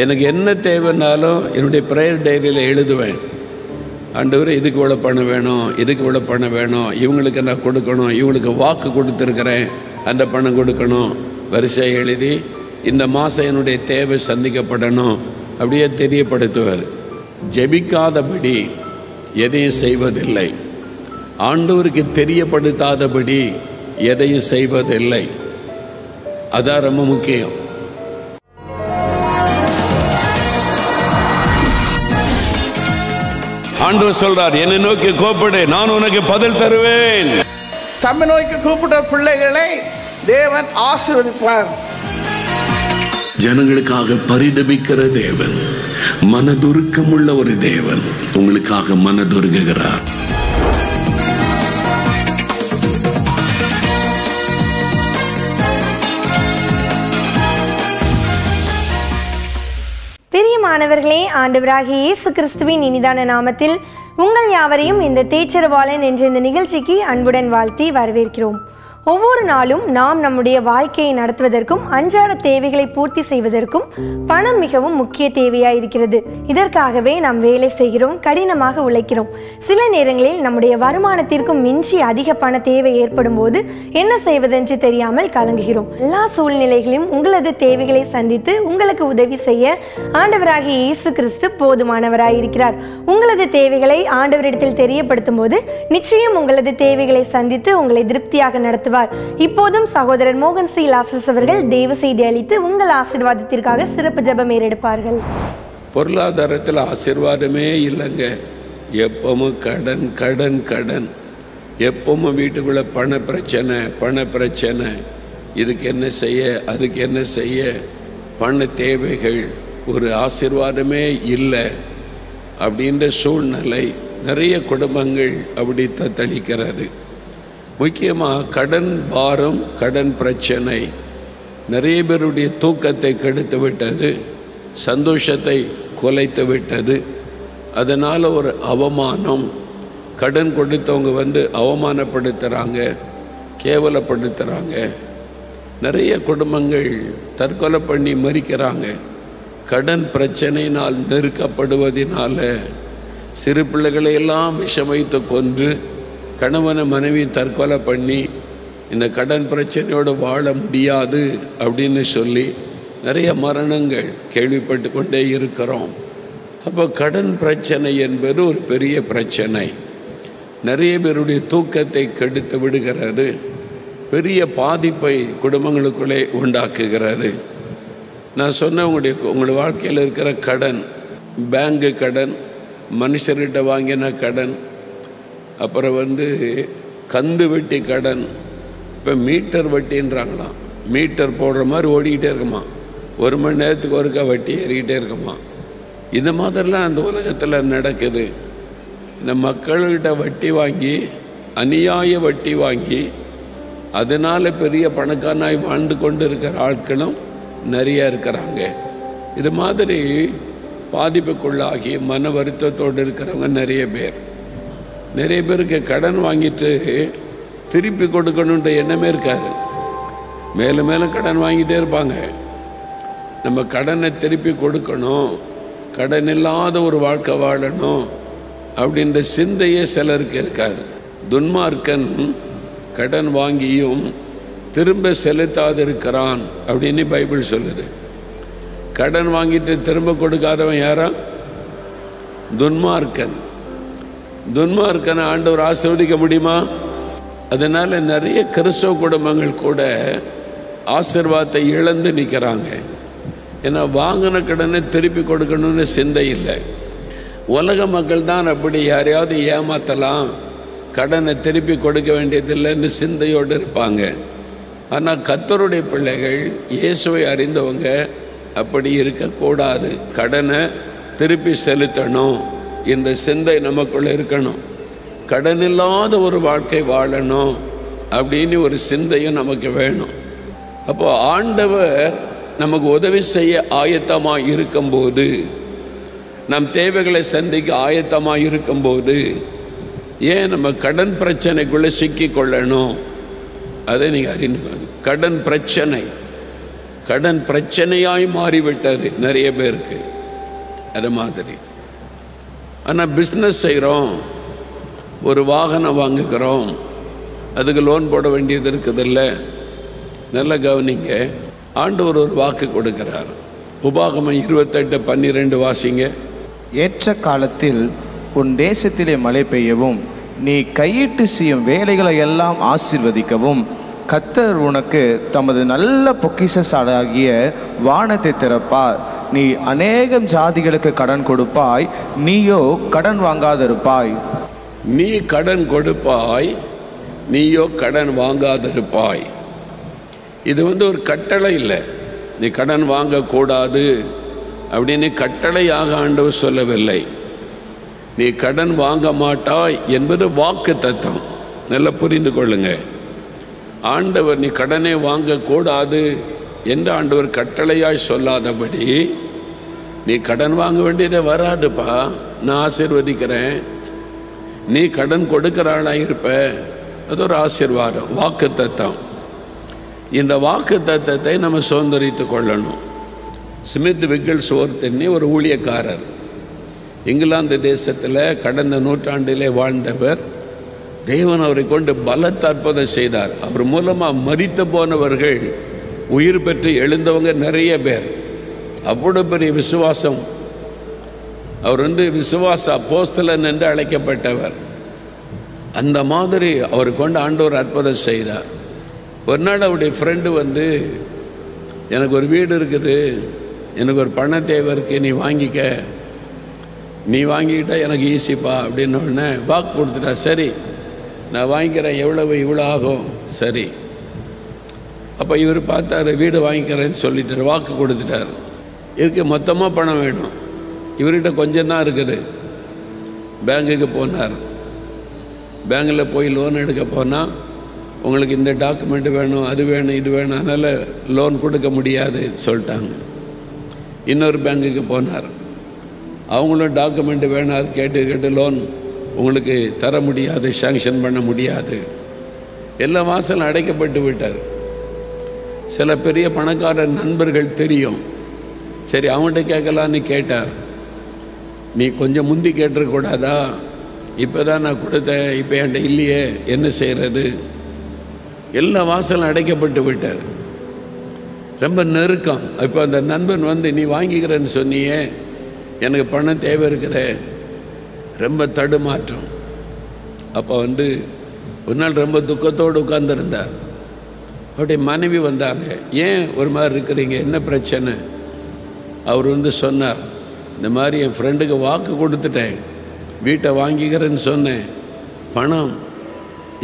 எனக்கு என்ன தேவைன்னாலும் என்னுடைய ப்ரேயர் டைரியில் எழுதுவேன். ஆண்டவரே, இதுக்கு இவ்வளோ பணம் வேணும், இதுக்கு இவ்வளோ பணம் வேணும், இவங்களுக்கு நான் கொடுக்கணும், இவங்களுக்கு வாக்கு கொடுத்துருக்குறேன், அந்த பணம் கொடுக்கணும், வரிசையை எழுதி இந்த மாதம் என்னுடைய தேவை சந்திக்கப்படணும் அப்படியே தெரியப்படுத்துவார். ஜெபிக்காதபடி எதையும் செய்வதில்லை, ஆண்டவருக்கு தெரியப்படுத்தாதபடி எதையும் செய்வதில்லை. அதான் ரொம்ப முக்கியம். ஆண்டவர் சொல்றார், என்னை நோக்கி கூப்பிடு, நான் உனக்கு பதில் தருவேன். தம்மை நோக்கி கூப்பிட்ட பிள்ளைகளை தேவன் ஆசீர்வதிப்பார். ஜனங்களுக்காக பரிதபிக்கிற தேவன், மனதுருக்கமுள்ள ஒரு தேவன் உங்களுக்காக மனதுருகுகிறார். பிரியமானவர்களே, ஆண்டவராகிய இயேசு கிறிஸ்துவின் இனிதான நாமத்தில் உங்கள் யாவரையும் இந்த தேச்சரவாளன் என்ற இந்த நிகழ்ச்சிக்கு அன்புடன் வாழ்த்தி வரவேற்கிறோம். ஒவ்வொரு நாளும் நாம் நம்முடைய வாழ்க்கையை நடத்துவதற்கும் அன்றாட தேவைகளை பூர்த்தி செய்வதற்கும் பணம் மிகவும் முக்கிய தேவையாய் இருக்கிறது. இதற்காகவே நாம் வேலை செய்கிறோம், கடினமாக உழைக்கிறோம். சில நேரங்களில் நம்முடைய வருமானத்திற்கும் மிஞ்சி அதிக பண தேவை ஏற்படும் போது என்ன செய்வதென்று தெரியாமல் கலங்குகிறோம். எல்லா சூழ்நிலைகளையும் உங்களது தேவைகளை சந்தித்து உங்களுக்கு உதவி செய்ய ஆண்டவராகிய இயேசு கிறிஸ்து போதுமானவராய் இருக்கிறார். உங்களது தேவைகளை ஆண்டவரிடத்தில் தெரியப்படுத்தும் போது நிச்சயம் உங்களது தேவைகளை சந்தித்து உங்களை திருப்தியாக நடத்துவார். இப்போதும் சகோதரர் மோகன் சி லாசஸ் அவர்கள் தேவ செய்தி அளித்து உங்கள் ஆசீர்வாதத்திற்காக சிறப்பு ஜெபம் ஏறெடுப்பார்கள். பொருளாதாரத்தில் ஆசீர்வாதமே இல்லைங்க. எப்பவும் கடன் கடன் கடன், எப்பவும் வீட்டுக்குள்ள பண பிரச்சனை, இதுக்கு என்ன செய்ய, அதுக்கு என்ன செய்ய, பண தேவைகள், ஒரு ஆசீர்வாதமே இல்லை அப்படின்ற சூழ்நிலை நிறைய குடும்பங்கள் அப்படி தத்தளிக்கிறது. முக்கியமாக கடன் பாரம், கடன் பிரச்சனை நிறைய பேருடைய தூக்கத்தை கெடுத்து விட்டது, சந்தோஷத்தை குலைத்து விட்டது. அதனால் ஒரு அவமானம், கடன் கொடுத்தவங்க அவமானப்படுத்துகிறாங்க, கேவலப்படுத்துகிறாங்க. நிறைய குடும்பங்கள் தற்கொலை பண்ணி மறிக்கிறாங்க. கடன் பிரச்சனையினால் நெருக்கப்படுவதனால சிறு பிள்ளைகளையெல்லாம் விஷம் வைத்து கொன்று கணவனை மனைவி தற்கொலை பண்ணி இந்த கடன் பிரச்சனையோடு வாழ முடியாது அப்படின்னு சொல்லி நிறைய மரணங்கள் கேள்விப்பட்டு கொண்டே இருக்கிறோம். அப்போ கடன் பிரச்சனை என்பது ஒரு பெரிய பிரச்சனை. நிறைய பேருடைய தூக்கத்தை கெடுத்து விடுகிறது, பெரிய பாதிப்பை குடும்பங்களுக்குள்ளே உண்டாக்குகிறது. நான் சொன்ன உங்களுடைய வாழ்க்கையில் இருக்கிற கடன், பேங்கு கடன், மனுஷர்கிட்ட வாங்கின கடன், அப்புறம் கந்து வட்டி கடன், இப்போ மீட்டர் வட்டின்றாங்களாம். மீட்டர் போடுற மாதிரி ஓடிக்கிட்டே இருக்குமா, 1 மணி நேரத்துக்கு ஒருக்கா வட்டி ஏறிக்கிட்டே இருக்குமா. இந்த மாதிரிலாம் அந்த உலகத்தில் நடக்குது. இந்த மக்கள்கிட்ட வட்டி வாங்கி, அநியாய வட்டி வாங்கி, அதனால் பெரிய பணக்காரனாய் வாழ்ந்து கொண்டு இருக்கிற ஆட்களும் நிறைய இருக்கிறாங்க. இது மாதிரி பாதிப்புக்குள்ளாகி மன வருத்தத்தோடு இருக்கிறவங்க நிறைய பேர். நிறைய பேருக்கு கடன் வாங்கிட்டு திருப்பி கொடுக்கணுன்ற எண்ணமே இருக்காது, மேலும் மேலும் கடன் வாங்கிட்டே இருப்பாங்க. நம்ம கடனை திருப்பி கொடுக்கணும், கடன் இல்லாத ஒரு வாழ்க்கை வாழணும் அப்படின்ற சிந்தையே சிலருக்கு இருக்காது. துன்மார்க்கன் கடன் வாங்கியும் திரும்ப செலுத்தாதிருக்கிறான் அப்படின்னு பைபிள் சொல்லுது. கடன் வாங்கிட்டு திரும்ப கொடுக்காதவன் யாரா? துன்மார்க்கன். துன்மார்க்கனை ஆண்டவர் ஆசீர்வதிக்க முடியுமா? அதனால் நிறைய கிறிஸ்தவ குடும்பங்கள் கூட ஆசீர்வாதத்தை இழந்து நிற்கிறாங்க. ஏன்னா வாங்கின கடனை திருப்பி கொடுக்கணும்னு சிந்தை இல்லை. உலக மக்கள் தான் அப்படி யாரையாவது ஏமாற்றலாம், கடனை திருப்பி கொடுக்க வேண்டியதில்லைன்னு சிந்தையோடு இருப்பாங்க. ஆனால் கர்த்தருடைய பிள்ளைகள், இயேசுவை அறிந்தவங்க அப்படி இருக்கக்கூடாது. கடனை திருப்பி செலுத்தணும், இந்த சிந்தை நமக்குள்ளே இருக்கணும். கடன் இல்லாத ஒரு வாழ்க்கை வாழணும் அப்படின்னு ஒரு சிந்தையும் நமக்கு வேணும். அப்போ ஆண்டவர் நமக்கு உதவி செய்ய ஆயத்தமாக இருக்கும்போது, நம் தேவைகளை சந்திக்க ஆயத்தமாக இருக்கும்போது, ஏன் நம்ம கடன் பிரச்சனைக்குள்ளே சிக்கி கொள்ளணும்? அதை நீங்கள் அறிந்து, கடன் பிரச்சனை, கடன் பிரச்சனையாய் மாறிவிட்டது நிறைய பேருக்கு. அது மாதிரி. ஆனால் பிஸ்னஸ் செய்கிறோம், ஒரு வாகனம் வாங்குகிறோம், அதுக்கு லோன் போட வேண்டியது இருக்குதில்ல. நல்ல கவனிங்க, ஆண்டவர் ஒரு வாக்கு கொடுக்கிறார். உபாகமம் 28:12 வாசிங்க. ஏற்ற காலத்தில் உன் தேசத்திலே மழை பெய்யவும் நீ கையிட்டு செய்யும் வேலைகளை எல்லாம் ஆசீர்வதிக்கவும் கர்த்தர் உனக்கு தமது நல்ல பொக்கிஷசாலையாகிய வானத்தை திறப்பார். நீ அநேகம் ஜாதிகளுக்கு கடன் கொடுப்பாய், நீயோ கடன் வாங்காதிருப்பாய். நீ கடன் கொடுப்பாய், நீயோ கடன் வாங்காதிருப்பாய். இது ஒரு கட்டளை இல்லை. நீ கடன் வாங்கக்கூடாது அப்படின்னு கட்டளையாக ஆண்டவர் சொல்லவில்லை. நீ கடன் வாங்க மாட்டாய் என்பது வாக்கு தத்தம். நல்லா புரிந்து கொள்ளுங்க. ஆண்டவர் நீ கடனை வாங்கக்கூடாது என்று ஆண்டவர் கட்டளையாய் சொல்லாதபடி நீ கடன் வாங்க வேண்டியதை வராதுப்பா, நான் ஆசீர்வதிக்கிறேன், நீ கடன் கொடுக்கிறாளாக இருப்ப, அது ஒரு ஆசீர்வாதம், வாக்கு தத்தம். இந்த வாக்கு தத்தத்தை நம்ம சுதந்திரித்து கொள்ளணும். ஸ்மித் விக்கிள்ஸ்வொர்த் ஒரு ஊழியக்காரர், இங்கிலாந்து தேசத்தில் கடந்த நூற்றாண்டிலே வாழ்ந்தவர். தேவன் அவரை கொண்டு பலத்த அற்புதம் செய்தார். அவர் மூலமாக மரித்து போனவர்கள் உயிர் பெற்று எழுந்தவங்க நிறைய பேர். அவ்வளோ பெரிய விசுவாசம். அவர் விசுவாச அப்போஸ்தலன் என்று அழைக்கப்பட்டவர். அந்த மாதிரி அவர் கொண்டு ஆண்டவர் அற்புதம் செய்தார். ஒரு நாள் அவருடைய ஃப்ரெண்டு எனக்கு ஒரு வீடு இருக்குது, எனக்கு ஒரு பண தேவை இருக்குது, நீ வாங்கிக்க, நீ வாங்கிக்கிட்டா எனக்கு ஈஸிப்பா அப்படின்னு உடனே வாக்கு கொடுத்துட்டா. சரி நான் வாங்கிக்கிறேன், இவ்வளோ ஆகும், சரி. அப்போ இவர் பார்த்தாரு, வீடு வாங்கிக்கிறேன்னு சொல்லிட்டார், வாக்கு கொடுத்துட்டார். இதுக்கு மொத்தமாக பணம் வேணும். இவர்கிட்ட கொஞ்சம் தான் இருக்குது. பேங்குக்கு போனார். பேங்கில் போய் லோன் எடுக்க போனால் உங்களுக்கு இந்த டாக்குமெண்ட் வேணும், அது வேணும், இது வேணும், அதனால் லோன் கொடுக்க முடியாது சொல்லிட்டாங்க. இன்னொரு பேங்குக்கு போனார். அவங்களும் டாக்குமெண்ட் வேணும், அது கேட்டு லோன் உங்களுக்கு தர முடியாது, சாங்ஷன் பண்ண முடியாது. எல்லா வாசலும் அடைக்கப்பட்டு விட்டார். சில பெரிய பணக்கார நண்பர்கள் தெரியும், சரி அவங்கள்ட்ட கேட்கலான்னு கேட்டார். நீ கொஞ்சம் முந்தி கேட்டிருக்கூடாதா, இப்போ தான் நான் கொடுத்தேன், இப்போ என்கிட்ட இல்லையே, என்ன செய்கிறது? எல்லா வாசலும் அடைக்கப்பட்டு விட்டார். ரொம்ப நெருக்கம். இப்போ அந்த நண்பன் நீ வாங்கிக்கிறேன்னு சொன்னியே, எனக்கு பணம் தேவை இருக்கிற, ரொம்ப தடுமாற்றம். அப்போ ஒரு நாள் ரொம்ப துக்கத்தோடு உட்கார்ந்துருந்தார். அவருடைய மனைவி வந்தாங்க. ஏன் ஒரு மாதிரி இருக்கிறீங்க, என்ன பிரச்சனை? அவர் சொன்னார், இந்த மாதிரி என் ஃப்ரெண்டுக்கு வாக்கு கொடுத்துட்டேன், வீட்டை வாங்கிக்கிறேன்னு சொன்னேன், பணம்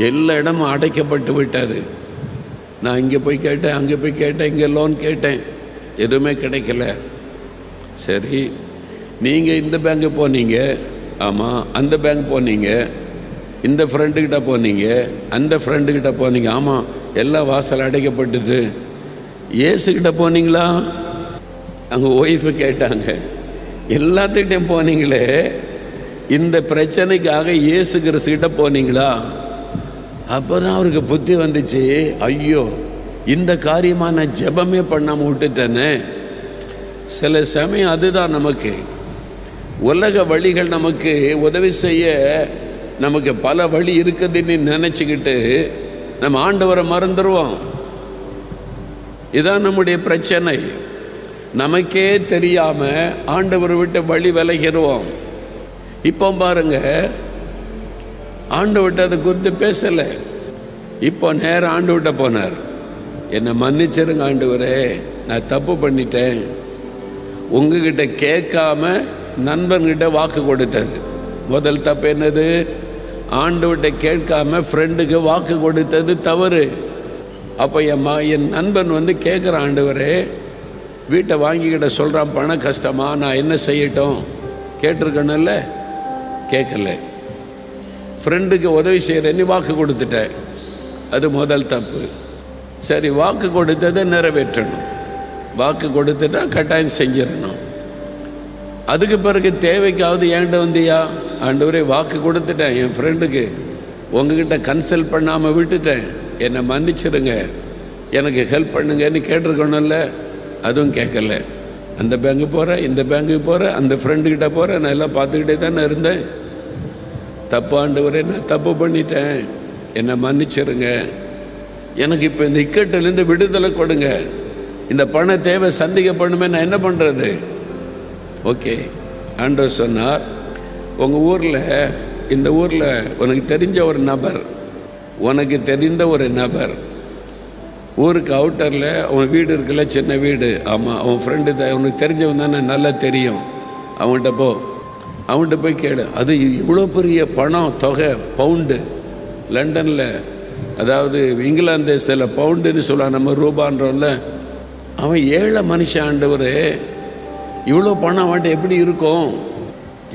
எல்லா இடமும் அடைக்கப்பட்டு விட்டார். நான் இங்கே போய் கேட்டேன், அங்கே போய் கேட்டேன், இங்கே லோன் கேட்டேன், எதுவுமே கிடைக்கல. சரி நீங்கள் இந்த பேங்க்கு போனீங்க, ஆமாம் அந்த பேங்க் போனீங்க, இந்த ஃப்ரெண்டுக்கிட்ட போனீங்க, அந்த ஃப்ரெண்டுக்கிட்ட போனீங்க, ஆமாம் எல்லா வாசல் அடைக்கப்பட்டுது. ஏசுக்கிட்ட போனீங்களா? அங்கே ஒய்ஃபு கேட்டாங்க. எல்லாத்துக்கிட்டையும் போனீங்களே, இந்த பிரச்சனைக்காக இயேசு கிறிஸ்துக்கிட்ட போனீங்களா? அப்போ தான் அவருக்கு புத்தி வந்துச்சு, ஐயோ இந்த காரியமாக நான் ஜெபமே பண்ணாமல் விட்டுட்டேனே. சில சமயம் அதுதான் நமக்கு உலக வழிகள் நமக்கு உதவி செய்ய, நமக்கு பல வழி இருக்குதுன்னு நினச்சிக்கிட்டு நம்ம ஆண்டவரை மறந்துடுவோம். இதான் நம்முடைய பிரச்சனை. நமக்கே தெரியாமல் ஆண்டவரை விட்டு வழி விலகிடுவோம். இப்போ பாருங்க, ஆண்டவர்கிட்ட அதை குறித்து பேசலை. இப்போ நேரம் ஆண்டவர்கிட்ட போனார். என்னை மன்னிச்சிருங்க ஆண்டவரே, நான் தப்பு பண்ணிட்டேன். உங்ககிட்ட கேட்காம நண்பன்கிட்ட வாக்கு கொடுத்தது முதல் தப்பு. என்னது? ஆண்டவர்கிட்ட கேட்காம ஃப்ரெண்டுக்கு வாக்கு கொடுத்தது தவறு. அப்போ என் நண்பன் கேட்குறான், ஆண்டவரே வீட்டை வாங்கிக்கிட்ட சொல்கிறான், பணம் கஷ்டமா, நான் என்ன செய்யட்டும்? கேட்டிருக்கணும்ல, கேட்கல. ஃப்ரெண்டுக்கு உதவி செய்கிறேன்னு வாக்கு கொடுத்துட்டேன், அது முதல் தப்பு. சரி, வாக்கு கொடுத்ததை நிறைவேற்றணும். வாக்கு கொடுத்துட்டா கட்டாயம் செஞ்சிடணும். அதுக்கு பிறகு தேவைக்காவது என்கிட்ட வந்தியா? ஆண்டவரே வாக்கு கொடுத்துட்டேன், என் ஃப்ரெண்டுக்கு உங்ககிட்ட கன்சல்ட் பண்ணாமல் விட்டுட்டேன், என்னை மன்னிச்சிருங்க, எனக்கு ஹெல்ப் பண்ணுங்கன்னு கேட்டிருக்கணும்ல, அதுவும் கேட்கல. அந்த பேங்க்கு போகிறேன், இந்த பேங்க்குக்கு போகிறேன், அந்த ஃப்ரெண்டுக்கிட்ட போகிறேன், நான் எல்லாம் பார்த்துக்கிட்டே தானே இருந்தேன். தப்பாண்டவரே, நான் தப்பு பண்ணிட்டேன், என்னை மன்னிச்சிருங்க, எனக்கு இப்போ இந்த இக்கட்டிலேருந்து விடுதலை கொடுங்க, இந்த பண தேவை சந்திக்கப்படுமே, நான் என்ன பண்ணுறது? ஓகே, ஆண்டவர் சொன்னார், உங்கள் ஊரில், இந்த ஊரில் உனக்கு தெரிஞ்ச ஒரு நபர் ஊருக்கு அவுட்டரில் அவன் வீடு இருக்குல்ல, சின்ன வீடு, ஆமாம், அவன் ஃப்ரெண்டு தான், உனக்கு தெரிஞ்சவன் தானே, நல்லா தெரியும், அவன்கிட்ட போய் கேளு. அது இவ்வளோ பெரிய பணம் தொகை, பவுண்டு, லண்டனில், அதாவது இங்கிலாந்து தேசத்தில் பவுண்டுன்னு சொல்லுவான், நம்ம ரூபான்றோம்ல. அவன் ஏழை மனுஷன் ஆண்டவர், இவ்வளோ பணம் அவன்கிட்ட எப்படி இருக்கும்?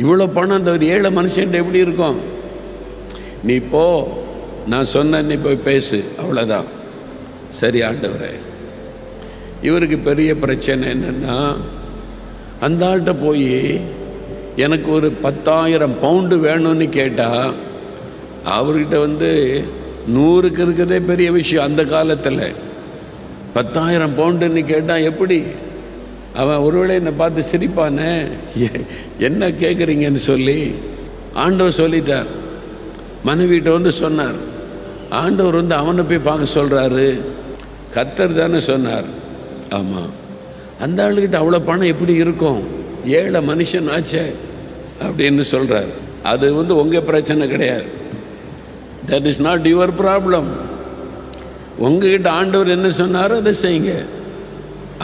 இவ்வளோ பணம் அந்த ஒரு ஏழை மனுஷன்ட்ட எப்படி இருக்கும்? நீ போ, நான் சொன்ன, நீ போய் பேசு, அவ்வளோதான். சரி ஆண்டவரே. இவருக்கு பெரிய பிரச்சனை என்னென்னா, அந்த ஆள்கிட்ட போய் எனக்கு ஒரு 10,000 பவுண்டு வேணும்னு கேட்டால், அவர்கிட்ட 100க்கு இருக்கிறதே பெரிய விஷயம். அந்த காலத்தில் 10,000 பவுண்டுன்னு கேட்டால் எப்படி? அவன் ஒருவேளை என்னை பார்த்து சிரிப்பானே, என்ன கேட்குறீங்கன்னு சொல்லி. ஆண்டவர் சொல்லிட்டார். மனைவிட்ட சொன்னார். ஆண்டவர் அவனை போய் பார்க்க சொல்கிறாரு. கர்த்தர் தானே சொன்னார். ஆமாம், அந்த ஆளுக்கிட்ட அவ்வளோ பணம் எப்படி இருக்கும்? ஏழை மனுஷன் ஆச்சே அப்படின்னு சொல்கிறார். அது உங்கள் பிரச்சனை கிடையாது. That is not your problem. உங்ககிட்ட ஆண்டவர் என்ன சொன்னாரோ அதை செய்யுங்க.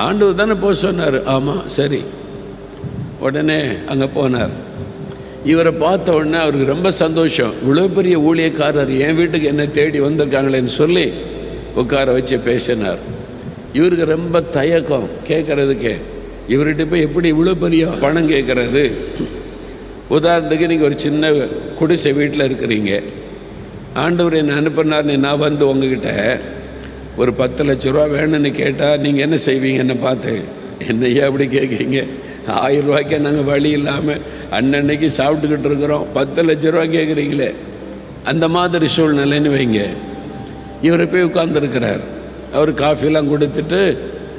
ஆண்டவர் தானே போக சொன்னார். ஆமாம், சரி. உடனே அங்கே போனார். இவரை பார்த்த உடனே அவருக்கு ரொம்ப சந்தோஷம். இவ்வளோ பெரிய ஊழியக்காரர் என் வீட்டுக்கு என்ன தேடி வந்திருக்காங்களேன்னு சொல்லி உட்கார வச்சு பேசினார். இவருக்கு ரொம்ப தயக்கம் கேட்குறதுக்கே. இவர்கிட்ட போய் எப்படி இவ்வளோ பெரிய பணம் கேட்குறது? உதாரணத்துக்கு நீங்கள் ஒரு சின்ன குடிசை வீட்டில் இருக்கிறீங்க. ஆண்டவர் என்ன அனுப்பினார், நான் உங்ககிட்ட ஒரு 10 லட்ச ரூபா வேணும்னு கேட்டால் நீங்கள் என்ன செய்வீங்க? என்னை பார்த்து, என்னையா அப்படி கேட்குறீங்க? 1000 ரூபாய்க்கே நாங்கள் வழி இல்லாமல் அன்னன்னைக்கு சாப்பிட்டுக்கிட்டு இருக்கிறோம், 10 லட்ச ரூபா கேட்குறீங்களே. அந்த மாதிரி சூழ்நிலைன்னு வைங்க. இவரை போய் உட்கார்ந்துருக்கிறார். அவர் காஃபிலாம் கொடுத்துட்டு,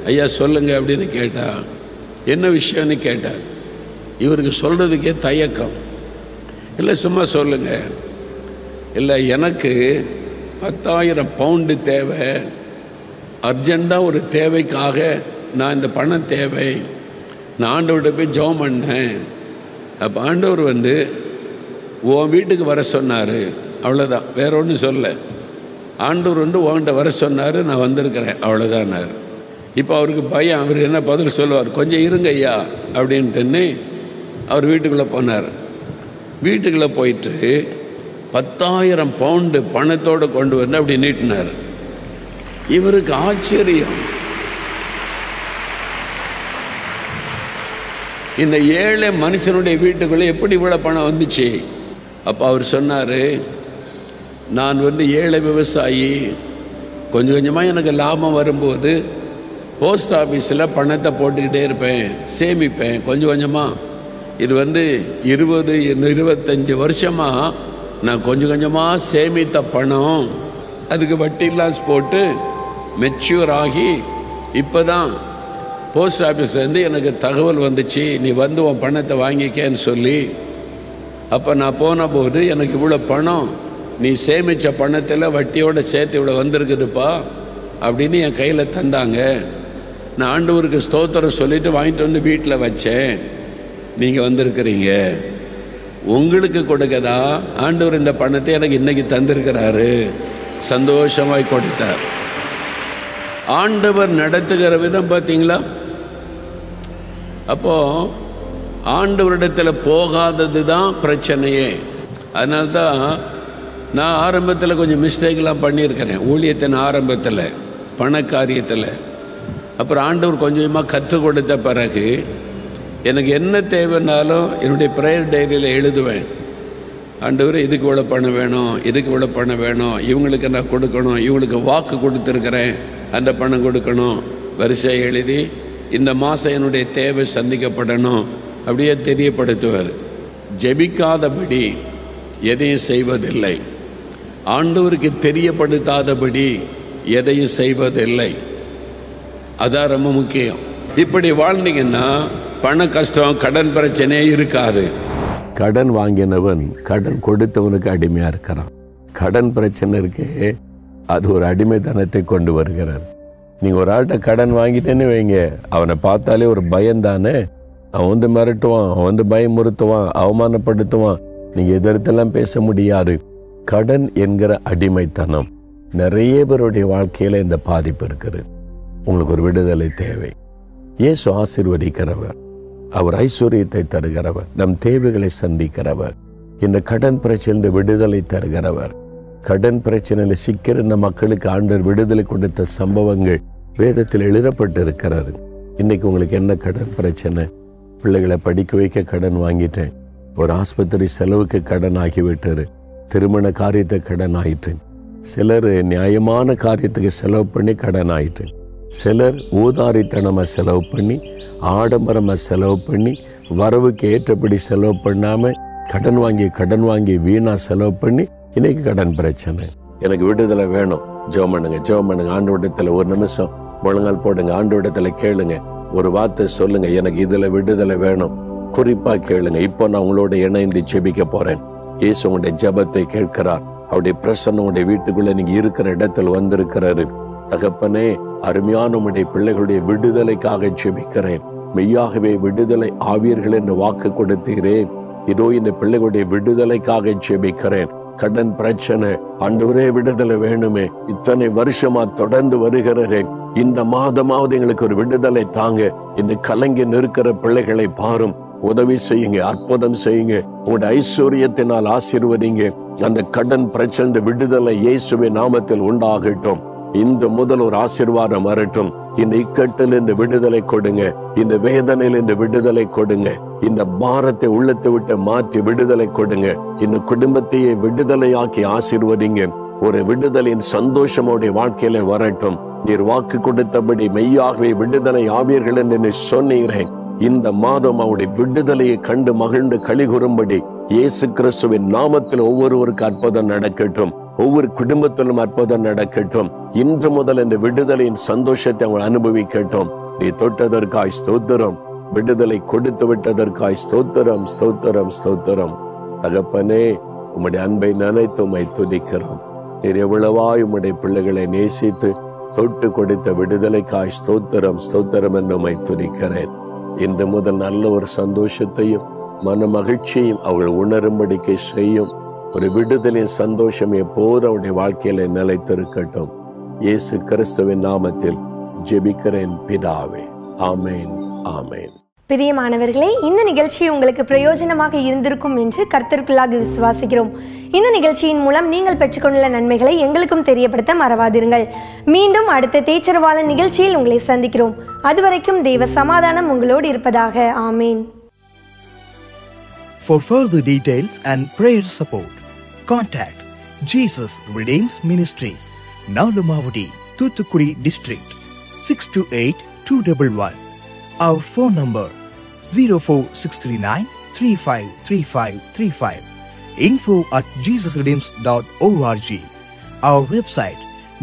ஐயா சொல்லுங்கள் அப்படின்னு கேட்டால், என்ன விஷயம்னு கேட்டார். இவருக்கு சொல்கிறதுக்கே தயக்கம். இல்லை, சும்மா சொல்லுங்கள். இல்லை, எனக்கு 10,000 பவுண்டு தேவை, அர்ஜெண்டாக ஒரு தேவைக்காக நான் இந்த பணம் தேவை, நான் ஆண்டவர்கிட்ட போய் ஜெபம் பண்ணேன். அப்போ ஆண்டவர் உன் வீட்டுக்கு வர சொன்னார். அவ்வளோதான், வேற ஒன்றும் சொல்ல. ஆண்டவர் உன்கிட்ட வர சொன்னார், நான் வந்திருக்கிறேன், அவ்வளோதான்னார். இப்போ அவருக்கு பயம். அவர் என்ன பதில் சொல்லுவார்? கொஞ்சம் இருங்க ஐயா அப்படின்ட்டுன்னு அவர் வீட்டுக்குள்ளே போனார். வீட்டுக்குள்ளே போயிட்டு 10,000 பவுண்டு பணத்தோடு கொண்டு அப்படி நீட்டினார். இவருக்கு ஆச்சரியம். இந்த ஏழை மனுஷனுடைய வீட்டுக்குள்ளே எப்படி இவ்வளோ பணம் வந்துச்சு? அப்போ அவர் சொன்னார், நான் ஏழை விவசாயி, கொஞ்சம் கொஞ்சமாக எனக்கு லாபம் வரும்போது போஸ்ட் ஆஃபீஸில் பணத்தை போட்டுக்கிட்டே இருப்பேன், சேமிப்பேன் கொஞ்சம் கொஞ்சமாக. இது 20-25 வருஷமாக நான் கொஞ்சம் கொஞ்சமாக சேமித்த பணம், அதுக்கு வட்டிலாம் போட்டு மெச்சூர் ஆகி இப்போ தான் போஸ்ட் ஆஃபீஸ்லேருந்து எனக்கு தகவல் வந்துச்சு, நீ உன் பணத்தை வாங்கிக்கேன்னு சொல்லி. அப்போ நான் போன போது எனக்கு இவ்வளோ பணம், நீ சேமித்த பணத்தில் வட்டியோடு சேர்த்து இவ்வளோ வந்திருக்குதுப்பா அப்படின்னு என் கையில் தந்தாங்க. நான் ஆண்டவருக்கு ஸ்தோத்திரம் சொல்லிவிட்டு வாங்கிட்டு வீட்டில் வச்சேன். நீங்கள் வந்திருக்கிறீங்க, உங்களுக்கு கொடுக்கதா ஆண்டவர் இந்த பணத்தை எனக்கு இன்றைக்கி தந்திருக்கிறாரு. சந்தோஷமாய் கொடுத்தார். ஆண்டவர் நடத்துகிற விதம் பார்த்தீங்களா? அப்போது ஆண்டவரிடத்தில் போகாதது தான் பிரச்சனையே. அதனால்தான் நான் ஆரம்பத்தில் கொஞ்சம் மிஸ்டேக்லாம் பண்ணியிருக்கிறேன் ஊழியத்தின் ஆரம்பத்தில், பண காரியத்தில். அப்புறம் ஆண்டவர் கொஞ்சமாக கற்றுக் கொடுத்த பிறகு எனக்கு என்ன தேவைன்னாலும் என்னுடைய ப்ரேயர் டைரியில் எழுதுவேன். ஆண்டவர் இதுக்கு இவ்வளோ பணம் வேணும், இதுக்கு இவ்வளோ பணம் வேணும், இவங்களுக்கு நான் கொடுக்கணும், இவங்களுக்கு வாக்கு கொடுத்துருக்கிறேன், அந்த பணம் கொடுக்கணும், வரிசை எழுதி இந்த மாதம் என்னுடைய தேவை சந்திக்கப்படணும் அப்படியே தெரியப்படுத்துவார். ஜெபிக்காதபடி எதையும் செய்வதில்லை, ஆண்டவருக்கு தெரியப்படுத்தாதபடி எதையும் செய்வதில்லை. அதான் ரொம்ப முக்கியம். இப்படி வாழ்ந்தீங்கன்னா பண கஷ்டம், கடன் பிரச்சனையே இருக்காது. கடன் வாங்கினவன் கடன் கொடுத்தவனுக்கு அடிமையாக இருக்கிறான். கடன் பிரச்சனை இருக்கே, அது ஒரு அடிமைத்தனத்தை கொண்டு வருகிறது. நீங்கள் ஒரு ஆள்கிட்ட கடன் வாங்கிட்டேன்னு வைங்க, அவனை பார்த்தாலே ஒரு பயந்தானே. அவன் வந்து மிரட்டுவான், அவன் வந்து பயமுறுத்துவான், அவமானப்படுத்துவான். நீங்கள் எதிர்த்தெல்லாம் பேச முடியாது. கடன் என்கிற அடிமைத்தனம் நிறைய பேருடைய வாழ்க்கையில் இந்த பாதிப்பு இருக்குது. உங்களுக்கு ஒரு விடுதலை தேவை. இயேசு ஆசீர்வதிக்கிறவர், அவர் ஐஸ்வர்யத்தை தருகிறவர், நம் தேவைகளை சந்திக்கிறவர், இந்த கடன் பிரச்சனை விடுதலை தருகிறவர். கடன் பிரச்சனையில் சிக்கிற மக்களுக்கு ஆண்டவர் விடுதலை கொடுத்த சம்பவங்கள் வேதத்தில் எழுதப்பட்டு இருக்கிறாரு. இன்னைக்கு உங்களுக்கு என்ன கடன் பிரச்சனை? பிள்ளைகளை படிக்க வைக்க கடன் வாங்கிட்டேன், ஒரு ஆஸ்பத்திரி செலவுக்கு கடன் ஆகிவிட்டாரு, திருமண காரியத்தை கடன் ஆயிட்டு, சிலர் நியாயமான காரியத்துக்கு செலவு பண்ணி கடன் ஆயிட்டு, சிலர் ஊதாரித்தனமாக செலவு பண்ணி, ஆடம்பரமாக செலவு பண்ணி, வரவுக்கு ஏற்றபடி செலவு பண்ணாமல் கடன் வாங்கி வீணா செலவு பண்ணி இன்னைக்கு கடன் பிரச்சனை. எனக்கு விடுதலை வேணும். ஜெபம் பண்ணுங்க. ஆண்டவரிடத்தில் ஒரு நிமிஷம் முழங்கால் போடுங்க. ஆண்டவரிடத்தில் கேளுங்க, ஒரு வார்த்தை சொல்லுங்க, எனக்கு இதுல விடுதலை வேணும். குறிப்பா கேளுங்க. இப்போ நான் உங்களோட இணைந்து ஜெபிக்க போறேன். இயேசு உங்களுடைய ஜெபத்தை கேட்கிறார். அவருடைய பிரசன்னம் உங்களுடைய வீட்டுக்குள்ள நீங்க இருக்கிற இடத்துல வந்திருக்கிறாரு. தகப்பனே, அருமையான உங்களுடைய பிள்ளைகளுடைய விடுதலைக்காக ஜெபிக்கிறேன். மெய்யாகவே விடுதலை ஆவீர்கள் என்று வாக்கு கொடுத்தீரேன். இதோ இந்த பிள்ளைகளுடைய விடுதலைக்காக ஜெபிக்கிறேன். கடன் பிரச்சனை, ஆண்டவரே விடுதலை வேணுமே, இத்தனை வருஷமா தொடர்ந்து வருகிறதே, இந்த மாதமாவது எங்களுக்கு ஒரு விடுதலை தாங்க. இந்த கலங்கி நிற்கிற பிள்ளைகளை பாரும், உதவி செய்யுங்க, அற்புதம் செய்யுங்க, உங்களுடைய ஐஸ்வர்யத்தினால் ஆசீர்வதிங்க. அந்த கடன் பிரச்சனை விடுதலை இயேசுவின் நாமத்தில் உண்டாகட்டும். இந்த முதல் ஒரு ஆசீர்வாதம் வரட்டும். இந்த இக்கட்டில் இந்த விடுதலை கொடுங்க, இந்த வேதனையில் இந்த விடுதலை கொடுங்க, இந்த பாரத்தை உள்ளத்தை விட்டு மாற்றி விடுதலை கொடுங்க. இந்த குடும்பத்தையே விடுதலையாக்கி ஆசீர்வதிங்க. ஒரு விடுதலின் சந்தோஷமுடைய வாழ்க்கையில வரட்டும். நீர் வாக்கு கொடுத்தபடி மெய்யாகவே விடுதலை ஆவீர்கள் என்று சொன்னீரேன். இந்த மாதம் அவருடைய விடுதலையை கண்டு மகிழ்ந்து களிகூறும்படி இயேசு கிறிஸ்துவின் நாமத்தில் ஒவ்வொருவருக்கு அற்புதம் நடக்கட்டும். ஒவ்வொரு குடும்பத்திலும் அற்புதம் நடக்கட்டும். இன்று முதல் இந்த விடுதலையின் சந்தோஷத்தை அவங்க அனுபவிக்கட்டும். நீ தொட்டதற்காய் ஸ்தோத்திரம், விடுதலை கொடுத்து விட்டதற்காய் ஸ்தோத்திரம், ஸ்தோத்திரம், ஸ்தோத்திரம். தகப்பனே, உம்முடைய அன்பை நினைத்து உம்மை துதிக்கிறோம். நீர் எவ்வளவாய் உம்முடைய பிள்ளைகளை நேசித்து தொட்டு கொடுத்த விடுதலைக்காய் ஸ்தோத்திரம், ஸ்தோத்திரம் என்று உம்மை துதிக்கிறேன். இந்த முதல் நல்ல ஒரு சந்தோஷத்தையும் மன மகிழ்ச்சியும் அவர்கள் உணரும்படிக்கை செய்யும். ஒரு விடுதலின் சந்தோஷம் எப்போது அவருடைய வாழ்க்கையில நிலைத்திருக்கட்டும். இயேசு கிறிஸ்துவின் நாமத்தில் ஜெபிக்கிறேன் பிதாவே. ஆமேன், ஆமேன். பிரியமானவர்களே, இந்த நிகழ்ச்சி உங்களுக்கு பிரயோஜனமாக இருந்திருக்கும் என்று கர்த்தருக்குள்ளாக விசுவாசிக்கிறோம். இந்த நிகழ்ச்சியின் மூலம் நீங்கள் பெற்றுக்கொண்டுள்ள நன்மைகளை எங்களுக்கும் தெரியப்படுத்த மறவாதிருங்கள். மீண்டும் அடுத்த தேச்சரவாளன் நிகழ்ச்சியில் உங்களை சந்திக்கிறோம். அதுவரைக்கும் தெய்வ சமாதானம் உங்களோடு இருப்பதாக. ஆமேன். For further details and prayer support, contact Jesus Redeems Ministries, Nalumavudi, Thoothukudi District, 628-211. Our phone number 04639 353535. info@jesusredeems.org. Our website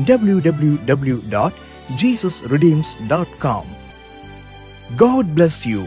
www.jesusredeems.com. God bless you.